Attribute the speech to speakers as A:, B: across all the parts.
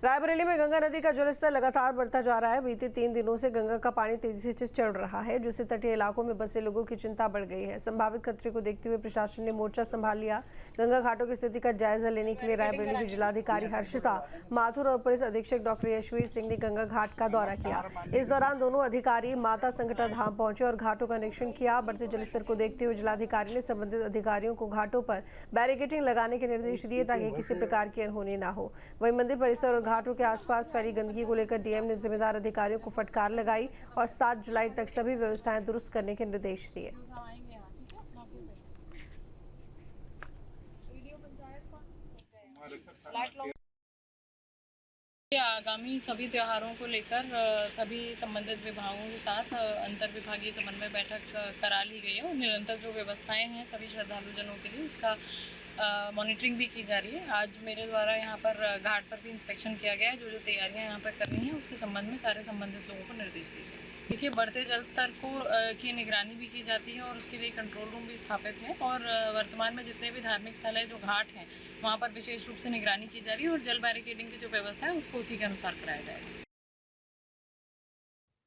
A: रायबरेली में गंगा नदी का जलस्तर लगातार बढ़ता जा रहा है। बीते 3 दिनों से गंगा का पानी तेजी से चढ़ रहा है, जिससे तटीय इलाकों में बसे लोगों की चिंता बढ़ गई है। संभावित खतरे को देखते हुए प्रशासन ने मोर्चा संभाल लिया। गंगा घाटों की स्थिति का जायजा लेने के लिए रायबरेली की जिलाधिकारी हर्षिता माथुर और पुलिस अधीक्षक डॉक्टर यशवीर सिंह ने गंगा घाट का दौरा किया। इस दौरान दोनों अधिकारी माता संकटा धाम पहुंचे और घाटों का निरीक्षण किया। बढ़ते जलस्तर को देखते हुए जिलाधिकारी ने संबंधित अधिकारियों को घाटों पर बैरिकेडिंग लगाने के निर्देश दिए ताकि किसी प्रकार की अनहोनी न हो। वहीं मंदिर परिसर और घाटों के आसपास फैली गंदगी को लेकर डीएम ने जिम्मेदार अधिकारियों को फटकार लगाई और 7 जुलाई तक सभी व्यवस्थाएं दुरुस्त करने के निर्देश दिए।
B: आगामी सभी त्योहारों को लेकर सभी संबंधित विभागों के साथ अंतर विभागीय समन्वय बैठक करा ली गई है और निरंतर जो व्यवस्थाएं हैं सभी श्रद्धालुजनों के लिए उसका मॉनिटरिंग भी की जा रही है। आज मेरे द्वारा यहाँ पर घाट पर भी इंस्पेक्शन किया गया है। जो तैयारियाँ यहाँ पर करनी है उसके संबंध में सारे संबंधित लोगों को निर्देश दिए गए। देखिए, बढ़ते जल स्तर को की निगरानी भी की जाती है और उसके लिए कंट्रोल रूम भी स्थापित है और वर्तमान में जितने भी धार्मिक स्थल है जो घाट हैं वहाँ पर विशेष रूप से निगरानी की जा रही है और जल बैरिकेडिंग की जो व्यवस्था है उसको उसी के अनुसार कराया जाएगा।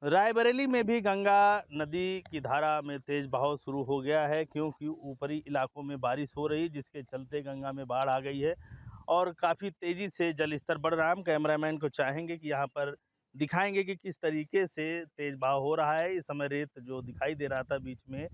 C: रायबरेली में भी गंगा नदी की धारा में तेज बहाव शुरू हो गया है, क्योंकि ऊपरी इलाकों में बारिश हो रही, जिसके चलते गंगा में बाढ़ आ गई है और काफ़ी तेज़ी से जल स्तर बढ़ रहा है। हम कैमरामैन को चाहेंगे कि यहाँ पर दिखाएंगे कि किस तरीके से तेज बहाव हो रहा है। इस समय रेत जो दिखाई दे रहा था बीच में,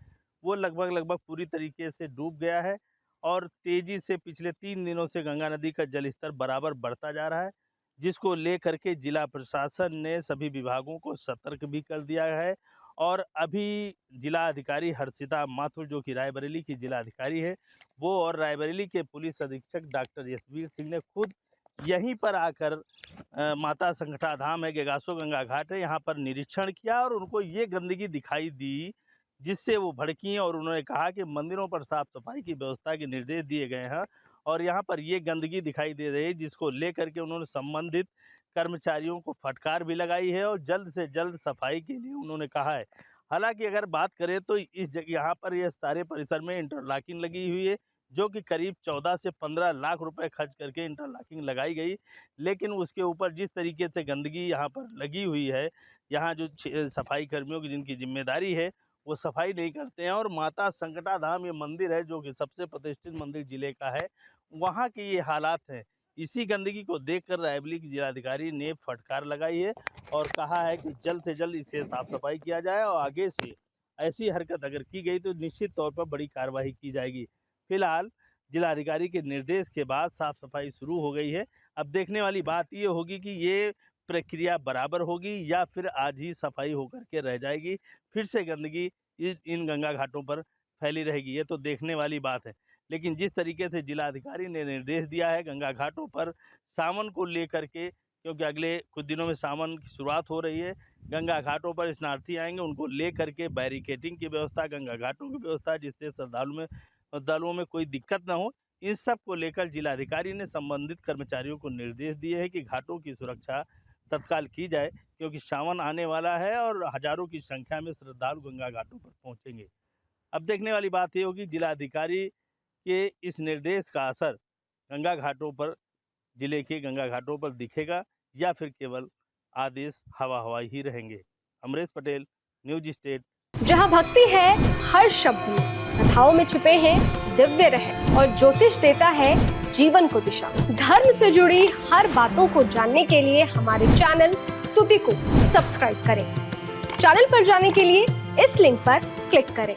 C: वो लगभग पूरी तरीके से डूब गया है और तेज़ी से पिछले 3 दिनों से गंगा नदी का जल स्तर बराबर बढ़ता जा रहा है, जिसको लेकर के जिला प्रशासन ने सभी विभागों को सतर्क भी कर दिया है। और अभी जिला अधिकारी हर्षिता माथुर, जो कि रायबरेली की जिला अधिकारी है, वो और रायबरेली के पुलिस अधीक्षक डॉक्टर यशवीर सिंह ने खुद यहीं पर आकर माता संकटा धाम है, गेगासो गंगा घाट है, यहाँ पर निरीक्षण किया और उनको ये गंदगी दिखाई दी, जिससे वो भड़की और उन्होंने कहा कि मंदिरों पर साफ सफाई की व्यवस्था के निर्देश दिए गए हैं और यहाँ पर ये गंदगी दिखाई दे रही है, जिसको लेकर के उन्होंने संबंधित कर्मचारियों को फटकार भी लगाई है और जल्द से जल्द सफाई के लिए उन्होंने कहा है। हालांकि अगर बात करें तो इस जगह यहाँ पर यह सारे परिसर में इंटरलॉकिंग लगी हुई है, जो कि करीब 14 से 15 लाख रुपए खर्च करके इंटरलॉकिंग लगाई गई, लेकिन उसके ऊपर जिस तरीके से गंदगी यहाँ पर लगी हुई है, यहाँ जो सफाई कर्मियों की जिनकी जिम्मेदारी है वो सफाई नहीं करते हैं। और माता संकटा धाम ये मंदिर है जो कि सबसे प्रतिष्ठित मंदिर जिले का है, वहाँ के ये हालात हैं। इसी गंदगी को देखकर रायबरेली की जिलाधिकारी ने फटकार लगाई है और कहा है कि जल्द से जल्द इसे साफ सफाई किया जाए और आगे से ऐसी हरकत अगर की गई तो निश्चित तौर पर बड़ी कार्रवाई की जाएगी। फिलहाल जिलाधिकारी के निर्देश के बाद साफ सफाई शुरू हो गई है। अब देखने वाली बात ये होगी कि ये प्रक्रिया बराबर होगी या फिर आज ही सफाई होकर के रह जाएगी, फिर से गंदगी इन गंगा घाटों पर फैली रहेगी। ये तो देखने वाली बात है। लेकिन जिस तरीके से जिलाधिकारी ने निर्देश दिया है गंगा घाटों पर सावन को लेकर के, क्योंकि अगले कुछ दिनों में सावन की शुरुआत हो रही है, गंगा घाटों पर स्नार्थी आएंगे, उनको लेकर के बैरिकेडिंग की व्यवस्था, गंगा घाटों की व्यवस्था, जिससे श्रद्धालुओं में कोई दिक्कत ना हो, इन सब को लेकर जिलाधिकारी ने संबंधित कर्मचारियों को निर्देश दिए हैं कि घाटों की सुरक्षा तत्काल की जाए, क्योंकि सावन आने वाला है और हजारों की संख्या में श्रद्धालु गंगा घाटों पर पहुंचेंगे। अब देखने वाली बात यह होगी जिलाधिकारी के इस निर्देश का असर गंगा घाटों पर, जिले के गंगा घाटों पर दिखेगा या फिर केवल आदेश हवा हवाई ही रहेंगे। Amresh Patel, news state.
D: जहां भक्ति है हर शब्द में, कथाओं में छुपे हैं दिव्य रहस्य और ज्योतिष देता है जीवन को दिशा। धर्म से जुड़ी हर बातों को जानने के लिए हमारे चैनल स्तुति को सब्सक्राइब करें। चैनल पर जाने के लिए इस लिंक पर क्लिक करें।